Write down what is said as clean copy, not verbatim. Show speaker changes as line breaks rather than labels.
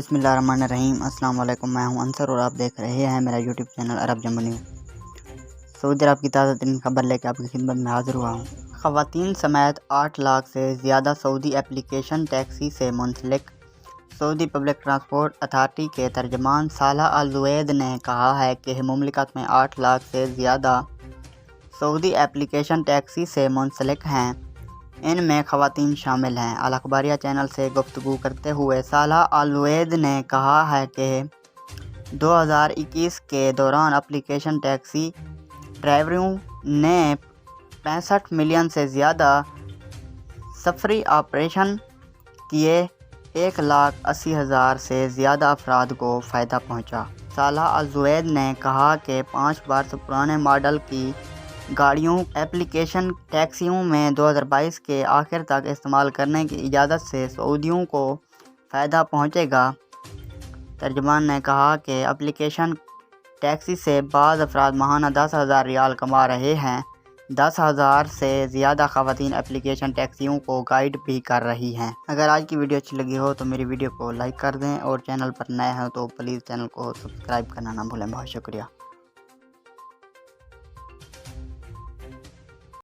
बिस्मिल्लाहिर्रहमानिर्रहीम। अस्सलाम वालेकुम। मैं हूं अंसर और आप देख रहे हैं मेरा यूट्यूब चैनल अरब जम्बो न्यूज़। सऊदी अरब की ताज़ा तरीन खबर लेकर आपकी खिदमत में हाजिर हुआ हूं। ख़वातीन समेत 8 लाख से ज़्यादा सऊदी एप्लीकेशन टैक्सी से मुंसलिक। सऊदी पब्लिक ट्रांसपोर्ट अथॉरिटी के तर्जमान सालाह अल-ज़ुवैद ने कहा है कि मुमलिकत में 8 लाख से ज़्यादा सऊदी एप्लीकेशन टैक्सी से मुंसलिक हैं। इनमें ख़वातीन शामिल हैं। अल अखबारिया चैनल से गुफ्तगू करते हुए सालाह अल-ज़ुवैद ने कहा है कि 2021 के दौरान एप्लीकेशन टैक्सी ड्राइवरों ने 65 मिलियन से ज़्यादा सफरी ऑपरेशन किए। 1,80,000 से ज़्यादा अफराद को फ़ायदा पहुंचा। सालाह अल-ज़ुवैद ने कहा कि 5 बार से पुराने मॉडल की गाड़ियों एप्लीकेशन टैक्सियों में 2022 के आखिर तक इस्तेमाल करने की इजाज़त से सऊदियों को फ़ायदा पहुंचेगा। तर्जमान ने कहा कि एप्लीकेशन टैक्सी से बाज़ अफराद माहाना 10,000 रियाल कमा रहे हैं। 10,000 से ज़्यादा ख़वातीन एप्लीकेशन टैक्सियों को गाइड भी कर रही हैं। अगर आज की वीडियो अच्छी लगी हो तो मेरी वीडियो को लाइक कर दें और चैनल पर नए हैं तो प्लीज़ चैनल को सब्सक्राइब करना ना भूलें। बहुत शुक्रिया।